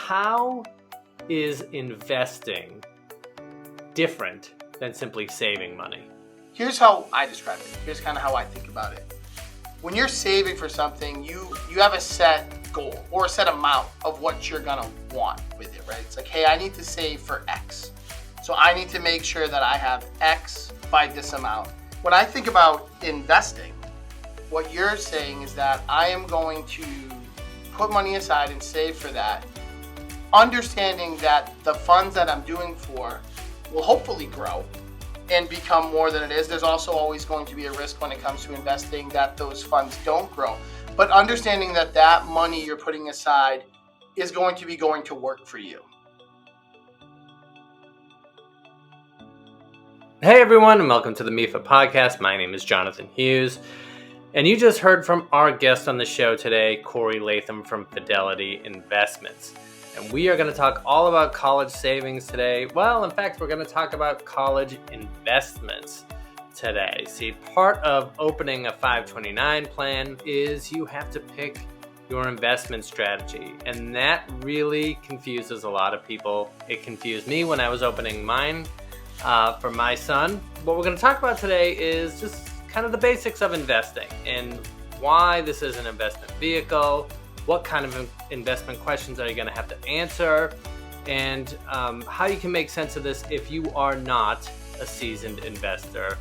how is investing different than simply saving money? Here's how I describe it. Here's kind of how I think about it. When you're saving for something, you have a set goal or a set amount of what you're gonna want with it, right? It's like, hey, I need to save for X. So I need to make sure that I have X by this amount. When I think about investing, what you're saying is that I am going to put money aside and save for that, understanding that the funds that I'm doing for will hopefully grow and become more than it is. There's also always going to be a risk when it comes to investing that those funds don't grow. But understanding that that money you're putting aside is going to be going to work for you. Hey everyone, and welcome to the MEFA podcast. My name is Jonathan Hughes, and you just heard from our guest on the show today, Cory Latham from Fidelity Investments. And we are going to talk all about college savings today. Well, in fact, we're going to talk about college investments today. See, part of opening a 529 plan is you have to pick your investment strategy. And that really confuses a lot of people. It confused me when I was opening mine for my son. What we're going to talk about today is just kind of the basics of investing and why this is an investment vehicle. What kind of investment questions are you going to have to answer, and how you can make sense of this if you are not a seasoned investor,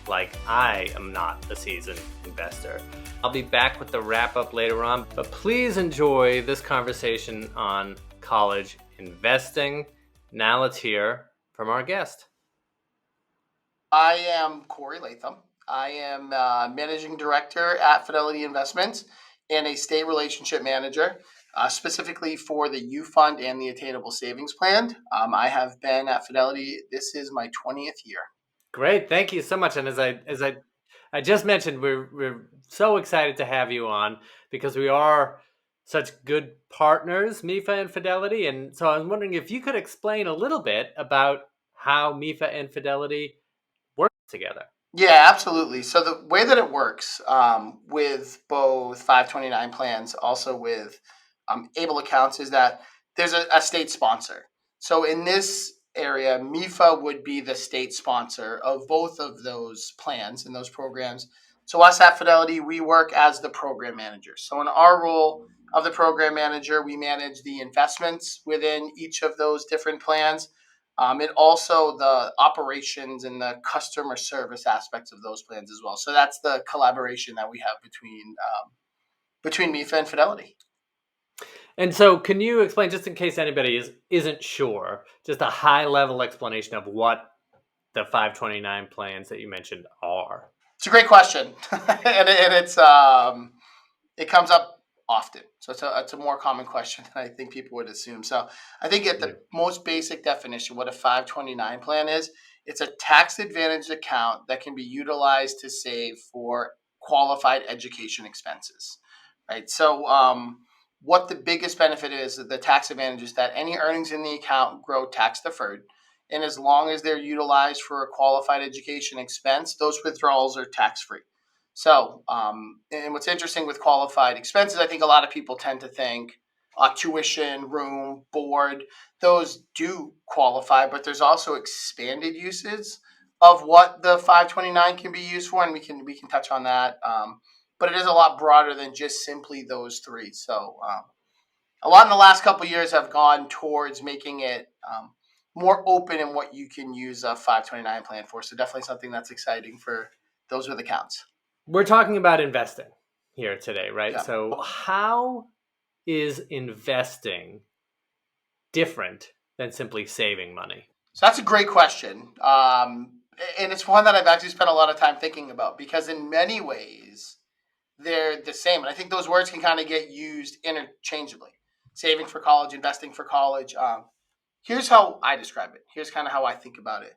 like I am not a seasoned investor. I'll be back with the wrap up later on, but please enjoy this conversation on college investing. Now let's hear from our guest. I am Cory Latham. I am Managing Director at Fidelity Investments and a state relationship manager, specifically for the U.Fund and the Attainable savings plan. I have been at Fidelity. This is my 20th year. Great, thank you so much. And as I just mentioned, we're so excited to have you on because we are such good partners, MEFA and Fidelity. And so I was wondering if you could explain a little bit about how MEFA and Fidelity work together. Yeah, absolutely. So the way that it works with both 529 plans, also with ABLE accounts, is that there's a state sponsor. So in this area, MEFA would be the state sponsor of both of those plans and those programs. So us at Fidelity, we work as the program manager. So in our role of the program manager, we manage the investments within each of those different plans. And also the operations and the customer service aspects of those plans as well. So that's the collaboration that we have between MEFA and Fidelity. And so can you explain, just in case anybody isn't sure, just a high-level explanation of what the 529 plans that you mentioned are? It's a great question. and it comes up often. So it's a more common question than I think people would assume. So I think at the most basic definition, what a 529 plan is, it's a tax-advantaged account that can be utilized to save for qualified education expenses, right? So what the biggest benefit is, the tax advantage is that any earnings in the account grow tax-deferred. And as long as they're utilized for a qualified education expense, those withdrawals are tax-free. So, and what's interesting with qualified expenses, I think a lot of people tend to think tuition, room, board, those do qualify, but there's also expanded uses of what the 529 can be used for, and we can touch on that. But it is a lot broader than just simply those three. So, a lot in the last couple of years have gone towards making it more open in what you can use a 529 plan for. So, definitely something that's exciting for those with accounts. We're talking about investing here today, right? Yeah. So how is investing different than simply saving money? So that's a great question. And it's one that I've actually spent a lot of time thinking about because in many ways, they're the same. And I think those words can kind of get used interchangeably. Saving for college, investing for college. Here's how I describe it. Here's kind of how I think about it.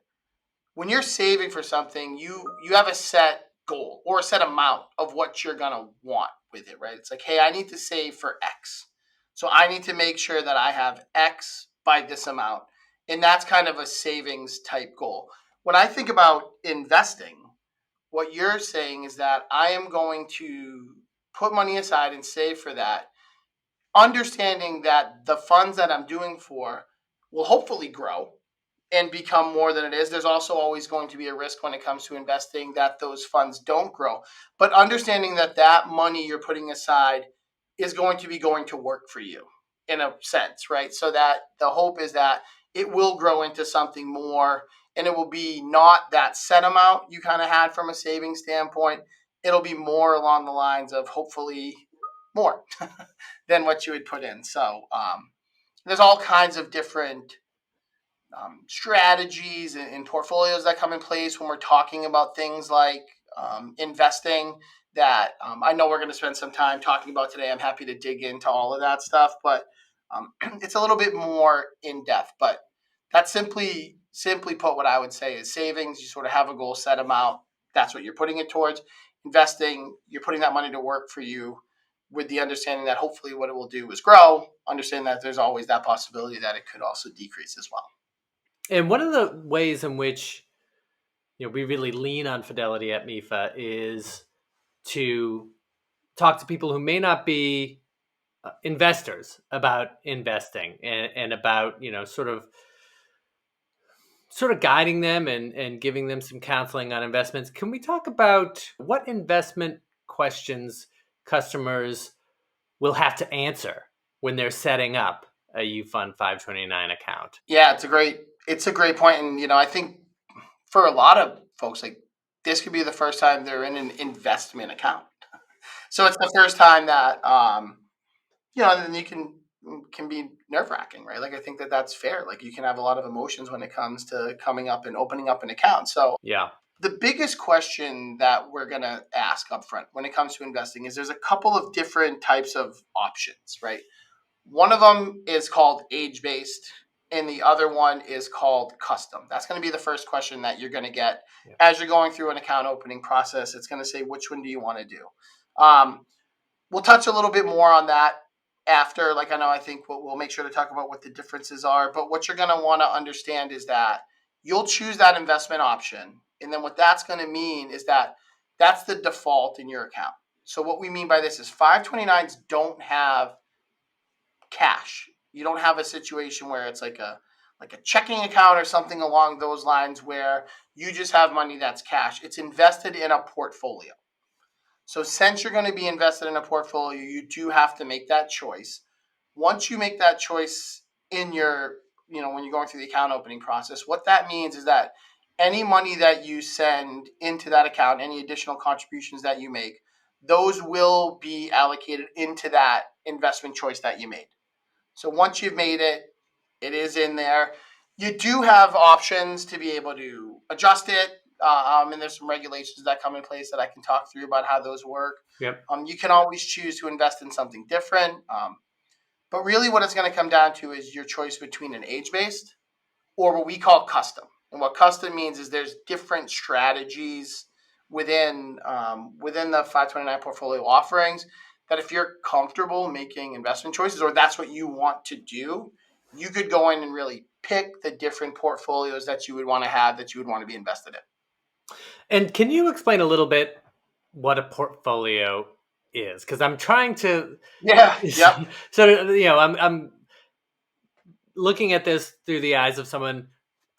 When you're saving for something, you have a set goal or a set amount of what you're going to want with it, right? It's like, hey, I need to save for X. So I need to make sure that I have X by this amount. And that's kind of a savings type goal. When I think about investing, what you're saying is that I am going to put money aside and save for that, understanding that the funds that I'm doing for will hopefully grow and become more than it is. There's also always going to be a risk when it comes to investing that those funds don't grow. But understanding that that money you're putting aside is going to be going to work for you in a sense, right? So that the hope is that it will grow into something more, and it will be not that set amount you kind of had from a savings standpoint. It'll be more along the lines of hopefully more than what you would put in. So there's all kinds of different strategies and portfolios that come in place when we're talking about things like investing that I know we're going to spend some time talking about today. I'm happy to dig into all of that stuff, but it's a little bit more in depth. But that's simply put, what I would say is savings. You sort of have a goal set amount. That's what you're putting it towards. Investing, you're putting that money to work for you with the understanding that hopefully what it will do is grow. Understand that there's always that possibility that it could also decrease as well. And one of the ways in which we really lean on Fidelity at MEFA is to talk to people who may not be investors about investing and about sort of guiding them and giving them some counseling on investments. Can we talk about what investment questions customers will have to answer when they're setting up a U.Fund 529 account? Yeah, it's a great point, and I think for a lot of folks, like this could be the first time they're in an investment account. So it's the first time that and then you can be nerve wracking, right? Like I think that that's fair. Like you can have a lot of emotions when it comes to coming up and opening up an account. So Yeah. the biggest question that we're going to ask up front when it comes to investing is there's a couple of different types of options, right? One of them is called age-based, and the other one is called custom. That's going to be the first question that you're going to get as you're going through an account opening process. It's going to say, which one do you want to do? We'll touch a little bit more on that after. I think we'll make sure to talk about what the differences are. But what you're going to want to understand is that you'll choose that investment option. And then what that's going to mean is that that's the default in your account. So what we mean by this is 529s don't have cash. You don't have a situation where it's like a checking account or something along those lines where you just have money that's cash. It's invested in a portfolio. So since you're going to be invested in a portfolio, you do have to make that choice. Once you make that choice in your, when you're going through the account opening process, what that means is that any money that you send into that account, any additional contributions that you make, those will be allocated into that investment choice that you made. So once you've made it, it is in there. You do have options to be able to adjust it. And there's some regulations that come in place that I can talk through about how those work. Yep. You can always choose to invest in something different. But really what it's going to come down to is your choice between an age-based or what we call custom. And what custom means is there's different strategies within the 529 portfolio offerings that if you're comfortable making investment choices or that's what you want to do, you could go in and really pick the different portfolios that you would want to have, that you would want to be invested in. And can you explain a little bit what a portfolio is? Because I'm trying to. Yeah. Yep. So I'm looking at this through the eyes of someone,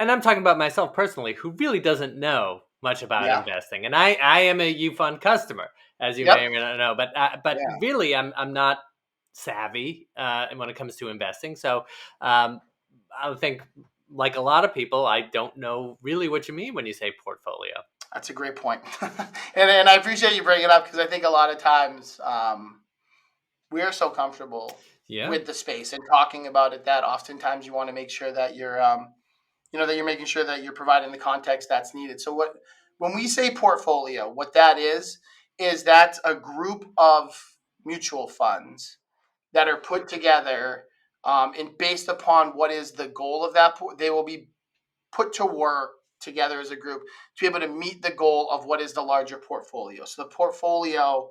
and I'm talking about myself personally, who really doesn't know much about investing. And I am a U.Fund customer, as you may or may not know. But really, I'm not savvy when it comes to investing. So I think, like a lot of people, I don't know really what you mean when you say portfolio. That's a great point. and I appreciate you bringing it up because I think a lot of times we are so comfortable with the space and talking about it that oftentimes you want to make sure that you're, that you're making sure that you're providing the context that's needed. So when we say portfolio, what that is that's a group of mutual funds that are put together and based upon what is the goal of that, they will be put to work together as a group to be able to meet the goal of what is the larger portfolio. So the portfolio,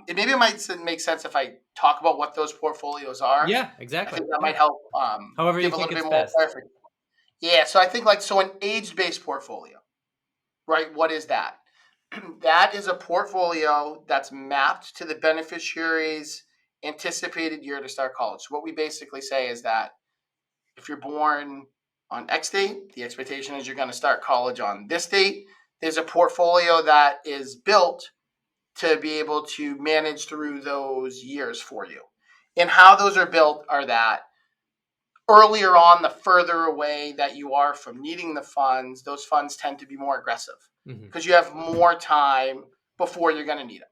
it might make sense if I talk about what those portfolios are. Yeah, exactly. I think that might help however give you a think little it's bit more best. clarification. Yeah, so I think an age-based portfolio, right? What is that? That is a portfolio that's mapped to the beneficiaries anticipated year to start college. So what we basically say is that if you're born on X date, the expectation is you're going to start college on this date. There's a portfolio that is built to be able to manage through those years for you. And how those are built are that earlier on, the further away that you are from needing the funds, those funds tend to be more aggressive because you have more time before you're going to need them.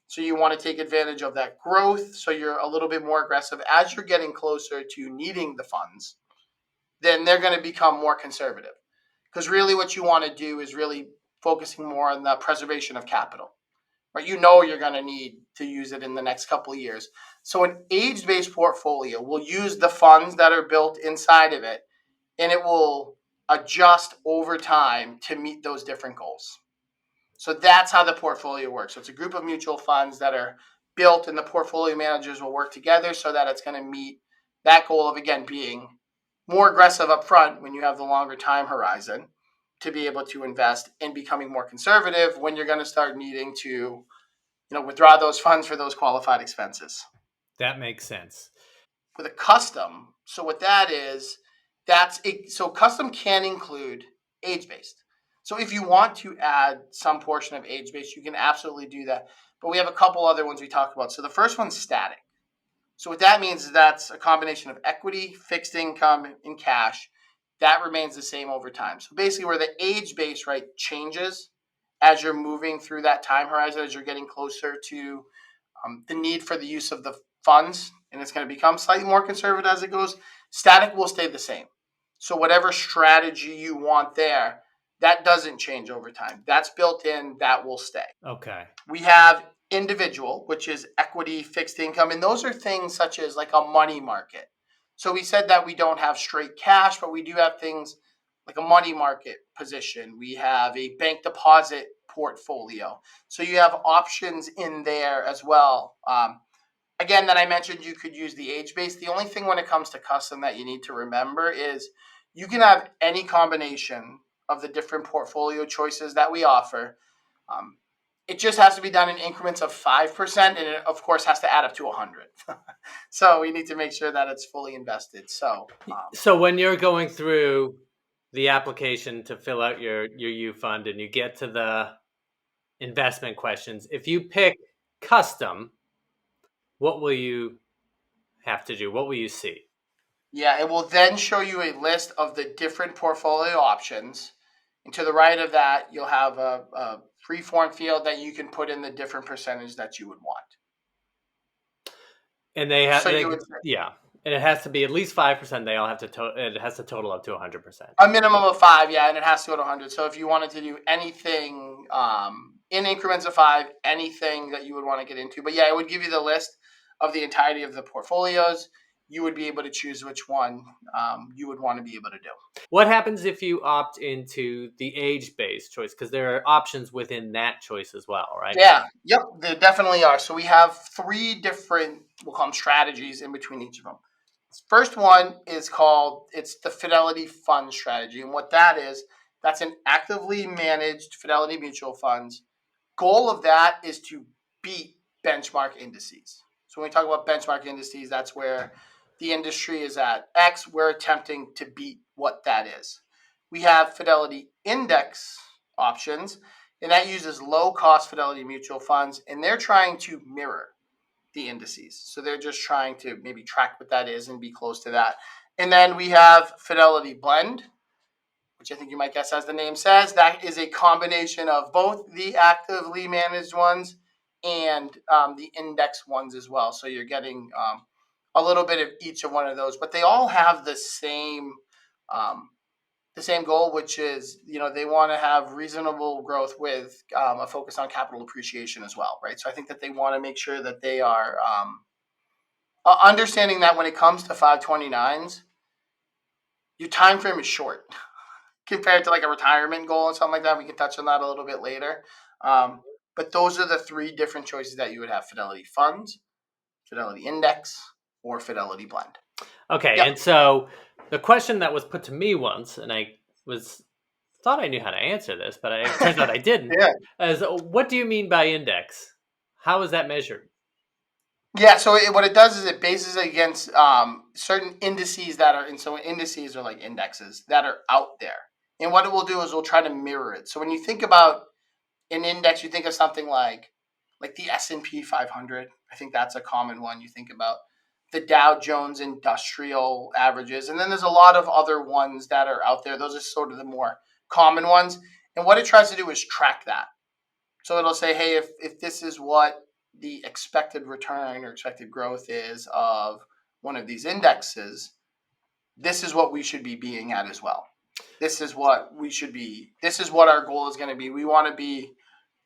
So you want to take advantage of that growth. So you're a little bit more aggressive as you're getting closer to needing the funds. Then they're going to become more conservative because really what you want to do is really focusing more on the preservation of capital. Right? You know you're going to need to use it in the next couple of years. So an age-based portfolio will use the funds that are built inside of it, and it will adjust over time to meet those different goals. So that's how the portfolio works. So it's a group of mutual funds that are built, and the portfolio managers will work together so that it's going to meet that goal of, again, being more aggressive up front when you have the longer time horizon to be able to invest, and becoming more conservative when you're going to start needing to withdraw those funds for those qualified expenses. That makes sense. With a custom, so what that is, so custom can include age-based. So if you want to add some portion of age-based, you can absolutely do that. But we have a couple other ones we talk about. So the first one's static. So what that means is that's a combination of equity, fixed income, and cash. That remains the same over time. So basically where the age-based changes as you're moving through that time horizon, as you're getting closer to the need for the use of the funds, and it's going to become slightly more conservative as it goes. Static will stay the same. So whatever strategy you want there, that doesn't change over time. That's built in, that will stay. Okay. We have individual, which is equity, fixed income, and those are things such as like a money market. So we said that we don't have straight cash, but we do have things like a money market position. We have a bank deposit portfolio. So you have options in there as well. Again, that I mentioned you could use the age base. The only thing when it comes to custom that you need to remember is you can have any combination of the different portfolio choices that we offer. It just has to be done in increments of 5%, and it, of course, has to add up to 100. So we need to make sure that it's fully invested. So when you're going through the application to fill out your U-Fund and you get to the investment questions, if you pick custom, what will you have to do? What will you see? Yeah, it will then show you a list of the different portfolio options. And to the right of that, you'll have a free-form field that you can put in the different percentage that you would want. And they have, So and it has to be at least 5%. They all have to, it has to total up to 100%. A minimum of 5, yeah, and it has to go to 100. So if you wanted to do anything in increments of 5, anything that you would want to get into. But yeah, it would give you the list of the entirety of the portfolios. You would be able to choose which one you would want to be able to do. What happens if you opt into the age-based choice? Because there are options within that choice as well, right? Yeah, yep, there definitely are. So we have 3 different, we'll call them strategies in between each of them. First one is it's the Fidelity Fund strategy. And what that is, that's an actively managed Fidelity mutual funds. Goal of that is to beat benchmark indices. So when we talk about benchmark indices, that's where the industry is at X. We're attempting to beat what that is. We have Fidelity Index options, and that uses low-cost Fidelity mutual funds, and they're trying to mirror the indices. So they're just trying to maybe track what that is and be close to that. And then we have Fidelity Blend, which I think you might guess, as the name says, that is a combination of both the actively managed ones and the index ones as well. So you're getting a little bit of each of one of those, but they all have the same goal, which is, they want to have reasonable growth with a focus on capital appreciation as well, right? So I think that they want to make sure that they are understanding that when it comes to 529s, your time frame is short compared to like a retirement goal and something like that. We can touch on that a little bit later. But those are the 3 different choices that you would have: Fidelity Funds, Fidelity Index, or Fidelity Blend. Okay, yep. And so the question that was put to me once, and I thought I knew how to answer this, but it turns out I didn't, Yeah. is what do you mean by index? How is that measured? Yeah, so what it does is it bases it against certain indices that are, and so indices are like indexes that are out there. And what it will do is we'll try to mirror it. So when you think about an index, you think of something like the S&P 500. I think that's a common one. You think about the Dow Jones Industrial Averages, and then there's a lot of other ones that are out there. Those are sort of the more common ones. And what it tries to do is track that. So it'll say, hey, if this is what the expected return or expected growth is of one of these indexes, this is what we should be being at as well. This is what we should be. This is what our goal is going to be. We want to be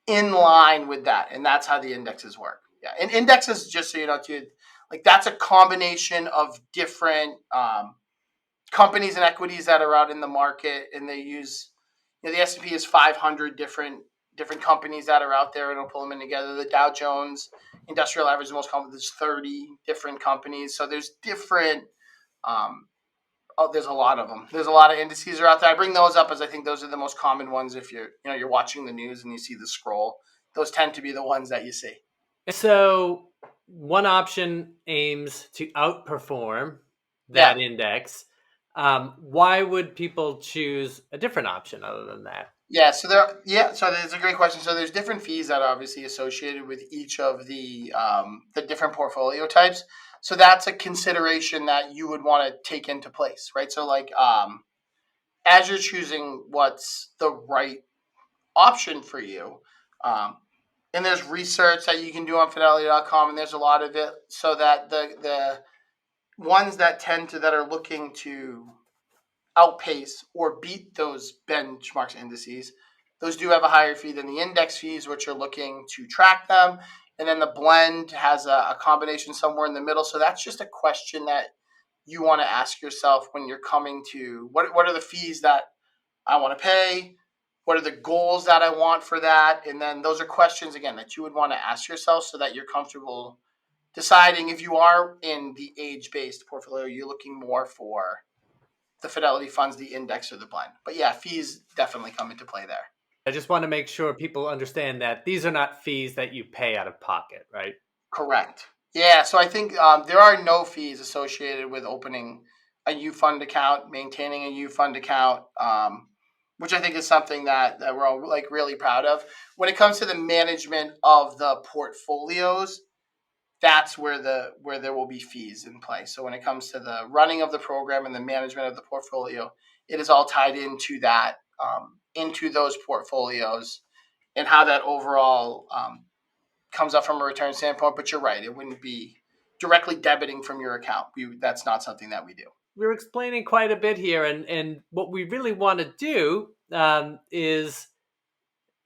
in line with that, and that's how the indexes work. Yeah, and indexes, just so you know, too, like that's a combination of different companies and equities that are out in the market, and they use, the S&P is 500 different companies that are out there, and it'll pull them in together. The Dow Jones Industrial Average is the most common. There's 30 different companies, so there's different. There's a lot of them. There's a lot of indices are out there. I bring those up as I think those are the most common ones. If you're watching the news and you see the scroll, those tend to be the ones that you see. So one option aims to outperform that index. Why would people choose a different option other than that? So there's a great question. So there's different fees that are obviously associated with each of the different portfolio types. So that's a consideration that you would want to take into place, right? So as you're choosing what's the right option for you, and there's research that you can do on Fidelity.com, and there's a lot of it, so that the ones that are looking to outpace or beat those benchmarks indices, those do have a higher fee than the index fees, which are looking to track them. And then the blend has a combination somewhere in the middle. So that's just a question that you want to ask yourself when you're coming to what are the fees that I want to pay? What are the goals that I want for that? And then those are questions, again, that you would want to ask yourself so that you're comfortable deciding if you are in the age-based portfolio, you're looking more for the Fidelity funds, the index, or the blend. But yeah, fees definitely come into play there. I just want to make sure people understand that these are not fees that you pay out of pocket, right? Correct. Yeah, so I think there are no fees associated with opening a U.Fund account, maintaining a U.Fund account, which I think is something that we're all really proud of. When it comes to the management of the portfolios, that's where there will be fees in play. So when it comes to the running of the program and the management of the portfolio, it is all tied into that, into those portfolios, and how that overall comes up from a return standpoint. But you're right, it wouldn't be directly debiting from your account. That's not something that we do. We're explaining quite a bit here, and what we really want to do is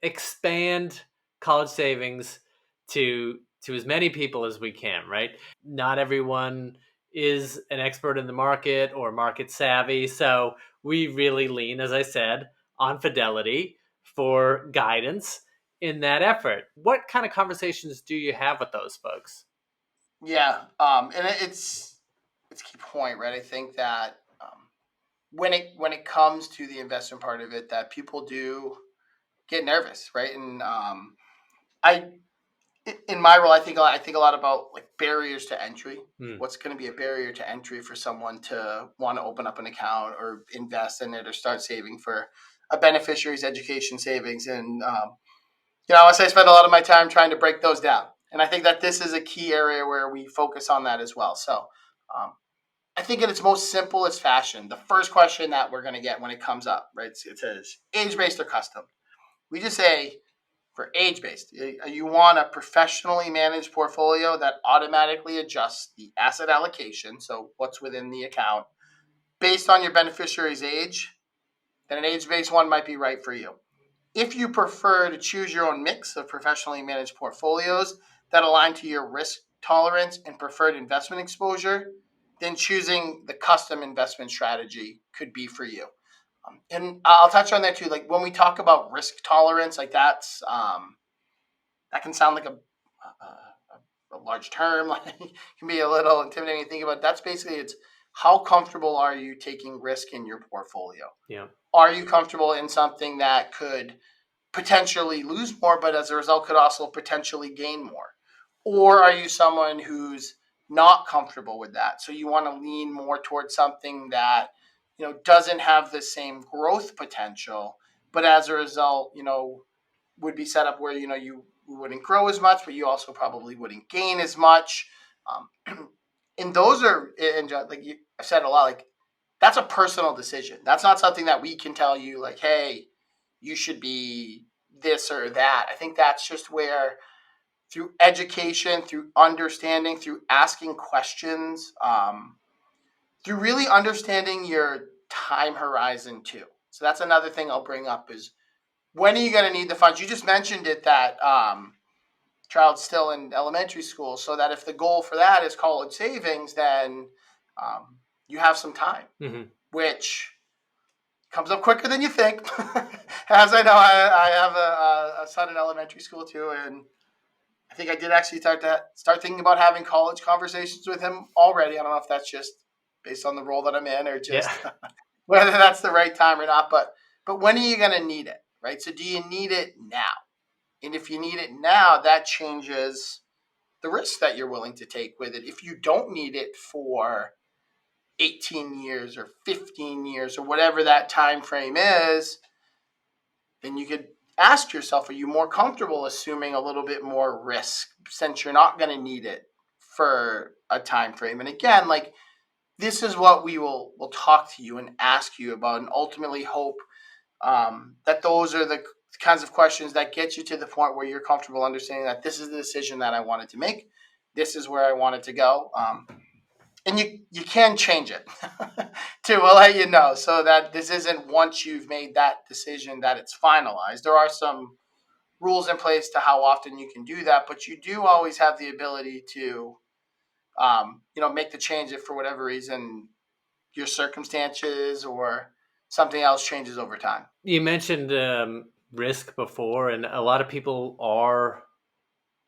expand college savings to as many people as we can, right? Not everyone is an expert in the market or market savvy, so we really lean, as I said, on Fidelity for guidance in that effort. What kind of conversations do you have with those folks? Yeah, and it's a key point, right? I think that when it comes to the investment part of it, that people do get nervous, right? And I in my role, I think a lot about like barriers to entry. What's going to be a barrier to entry for someone to want to open up an account or invest in it or start saving for a beneficiary's education savings? And I spend a lot of my time trying to break those down. And I think that this is a key area where we focus on that as well. So I think in its most simplest fashion, the first question that we're going to get when it comes up, right? It says age-based or custom. We just say, for age-based, you want a professionally managed portfolio that automatically adjusts the asset allocation, so what's within the account, based on your beneficiary's age, then an age-based one might be right for you. If you prefer to choose your own mix of professionally managed portfolios that align to your risk tolerance and preferred investment exposure, then choosing the custom investment strategy could be for you. And I'll touch on that too. Like when we talk about risk tolerance, like that can sound like a large term. Like it can be a little intimidating to think about. That's basically it's how comfortable are you taking risk in your portfolio? Yeah. Are you comfortable in something that could potentially lose more, but as a result could also potentially gain more? Or are you someone who's not comfortable with that? So you want to lean more towards something that, doesn't have the same growth potential, but as a result, would be set up where, you wouldn't grow as much, but you also probably wouldn't gain as much. And those are, and like I've said a lot, like that's a personal decision. That's not something that we can tell you like, hey, you should be this or that. I think that's just where through education, through understanding, through asking questions, through really understanding your time horizon too. So that's another thing I'll bring up is when are you going to need the funds? You just mentioned it that child's still in elementary school, so that if the goal for that is college savings, then you have some time, which comes up quicker than you think. As I know, I have a son in elementary school too, and I think I did actually start thinking about having college conversations with him already. I don't know if that's just based on the role that I'm in or just whether that's the right time or not. But when are you going to need it, right? So do you need it now? And if you need it now, that changes the risk that you're willing to take with it. If you don't need it for 18 years or 15 years or whatever that time frame is, then you could ask yourself, are you more comfortable assuming a little bit more risk since you're not going to need it for a time frame? And again, like this is what we'll talk to you and ask you about, and ultimately hope that those are the kinds of questions that get you to the point where you're comfortable understanding that this is the decision that I wanted to make. This is where I wanted to go. And you can change it too. We'll let you know so that this isn't once you've made that decision that it's finalized. There are some rules in place to how often you can do that, but you do always have the ability to, make the change if for whatever reason your circumstances or something else changes over time. You mentioned risk before, and a lot of people are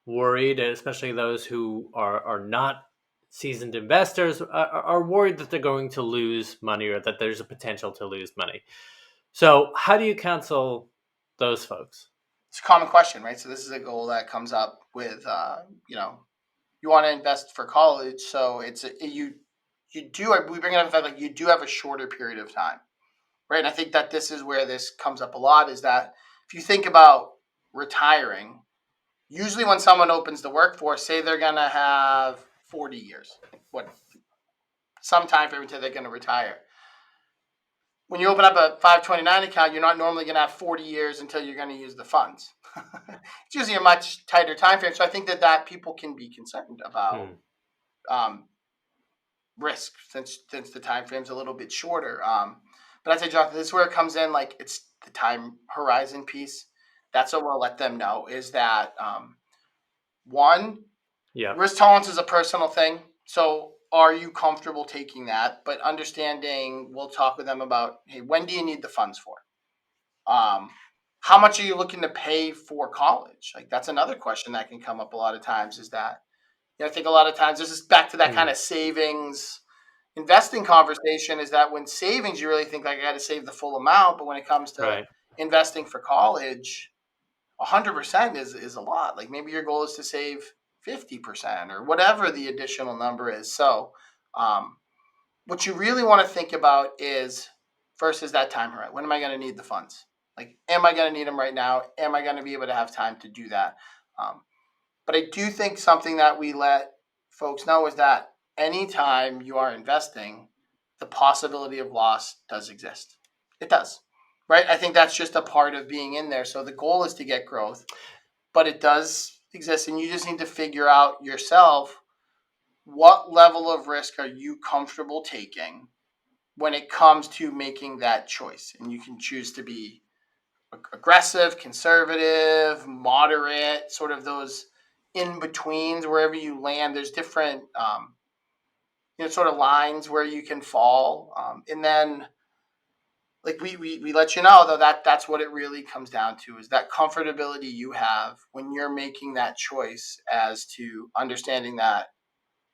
worried, especially those who are not seasoned investors, are worried that they're going to lose money or that there's a potential to lose money. So how do you counsel those folks? It's a common question, right? So this is a goal that comes up with, you want to invest for college. So we bring it up like you do have a shorter period of time, right? And I think that this is where this comes up a lot is that if you think about retiring, usually when someone opens the workforce, say they're going to have 40 years, some time frame until they're going to retire. When you open up a 529 account, you're not normally going to have 40 years until you're going to use the funds. It's usually a much tighter time frame. So I think that people can be concerned about risk since the time frame's a little bit shorter. But I'd say, Jonathan, this is where it comes in. Like it's the time horizon piece. That's what we'll let them know is that one, risk tolerance is a personal thing. So are you comfortable taking that? But understanding, we'll talk with them about, hey, when do you need the funds for? How much are you looking to pay for college? Like that's another question that can come up a lot of times is that, I think a lot of times this is back to that kind of savings investing conversation is that when savings, you really think like I got to save the full amount. But when it comes to investing for college, 100% is a lot. Like maybe your goal is to save 50% or whatever the additional number is. So what you really want to think about is first is that time horizon. When am I going to need the funds? Like, am I going to need them right now? Am I going to be able to have time to do that? But I do think something that we let folks know is that anytime you are investing, the possibility of loss does exist. It does, right? I think that's just a part of being in there. So the goal is to get growth, but it does exist. And you just need to figure out yourself what level of risk are you comfortable taking when it comes to making that choice. And you can choose to be aggressive, conservative, moderate, sort of those in betweens wherever you land. There's different sort of lines where you can fall, and then like we let you know though that's what it really comes down to is that comfortability you have when you're making that choice as to understanding that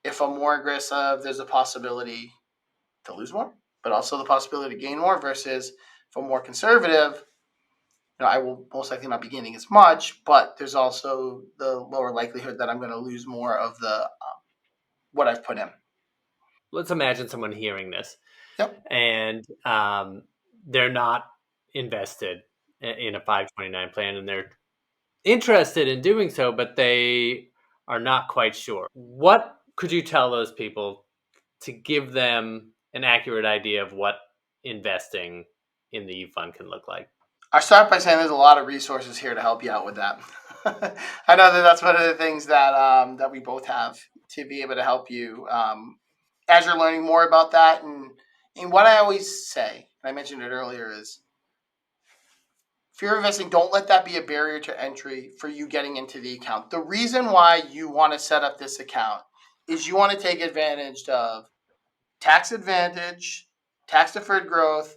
if I'm more aggressive, there's a possibility to lose more, but also the possibility to gain more versus if I'm more conservative, I will most likely not be gaining as much, but there's also the lower likelihood that I'm going to lose more of the what I've put in. Let's imagine someone hearing this Yep. and they're not invested in a 529 plan, and they're interested in doing so, but they are not quite sure. What could you tell those people to give them an accurate idea of what investing in the U-Fund can look like? I start by saying there's a lot of resources here to help you out with that. I know that that's one of the things that we both have to be able to help you as you're learning more about that. And what I always say, and I mentioned it earlier, is fear of investing, don't let that be a barrier to entry for you getting into the account. The reason why you want to set up this account is you want to take advantage of tax advantage, tax deferred growth,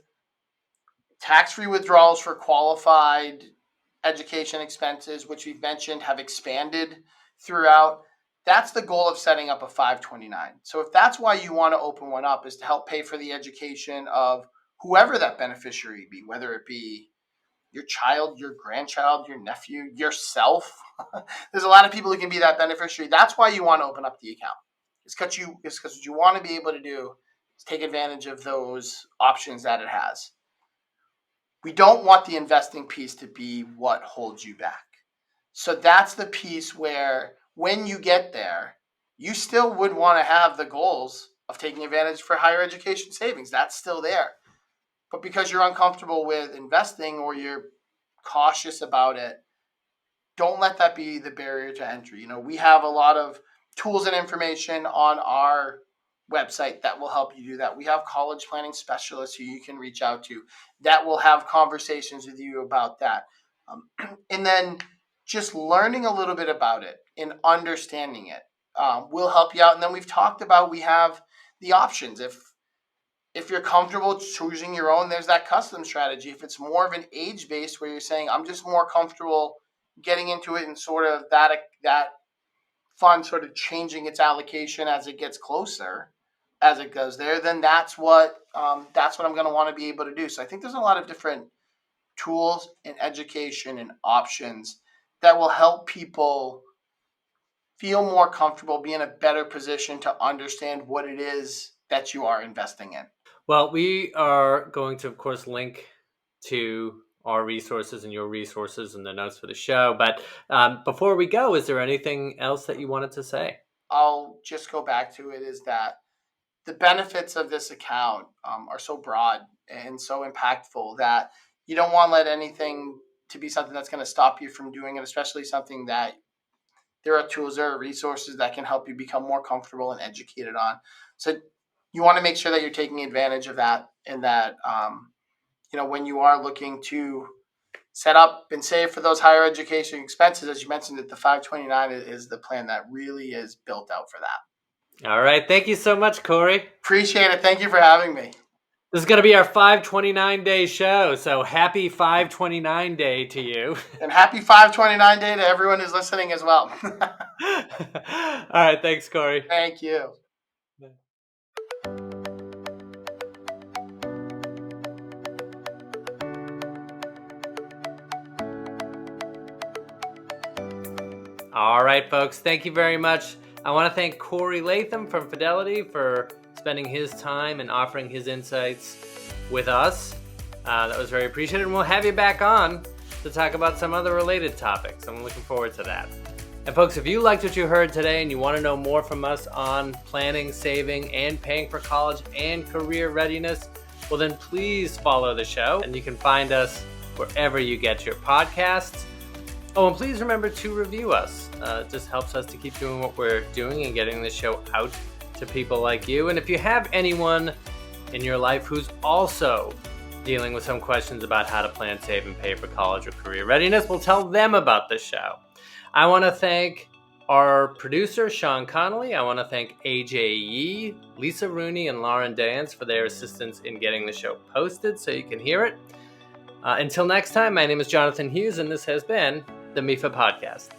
tax-free withdrawals for qualified education expenses, which we've mentioned have expanded throughout. That's the goal of setting up a 529. So if that's why you want to open one up, is to help pay for the education of whoever that beneficiary be, whether it be your child, your grandchild, your nephew, yourself. There's a lot of people who can be that beneficiary. That's why you want to open up the account. It's because what you want to be able to do is take advantage of those options that it has. We don't want the investing piece to be what holds you back. So that's the piece where when you get there, you still would want to have the goals of taking advantage for higher education savings. That's still there. But because you're uncomfortable with investing or you're cautious about it, don't let that be the barrier to entry. We have a lot of tools and information on our website that will help you do that. We have college planning specialists who you can reach out to that will have conversations with you about that. And then just learning a little bit about it and understanding it will help you out. And then we have the options. If you're comfortable choosing your own, there's that custom strategy. If it's more of an age based where you're saying, I'm just more comfortable getting into it and sort of that fund sort of changing its allocation as it gets closer, as it goes there, then that's what I'm going to want to be able to do. So I think there's a lot of different tools and education and options that will help people feel more comfortable, be in a better position to understand what it is that you are investing in. Well, we are going to, of course, link to our resources and your resources in the notes for the show. But before we go, is there anything else that you wanted to say? I'll just go back to it is that the benefits of this account are so broad and so impactful that you don't want to let anything to be something that's going to stop you from doing it, especially something that there are tools, there are resources that can help you become more comfortable and educated on. So you want to make sure that you're taking advantage of that and that, when you are looking to set up and save for those higher education expenses, as you mentioned, that the 529 is the plan that really is built out for that. All right. Thank you so much, Cory. Appreciate it. Thank you for having me. This is going to be our 529 day show. So happy 529 day to you. And happy 529 day to everyone who's listening as well. All right. Thanks, Cory. Thank you. All right, folks. Thank you very much. I want to thank Cory Latham from Fidelity for spending his time and offering his insights with us. That was very appreciated, and we'll have you back on to talk about some other related topics. I'm looking forward to that. And folks, if you liked what you heard today and you want to know more from us on planning, saving, and paying for college and career readiness, well then please follow the show, and you can find us wherever you get your podcasts. Oh, and please remember to review us. It just helps us to keep doing what we're doing and getting the show out to people like you. And if you have anyone in your life who's also dealing with some questions about how to plan, save, and pay for college or career readiness, we'll tell them about the show. I want to thank our producer, Sean Connolly. I want to thank AJ Yee, Lisa Rooney, and Lauren Dance for their assistance in getting the show posted so you can hear it. Until next time, my name is Jonathan Hughes, and this has been the MEFA Podcast.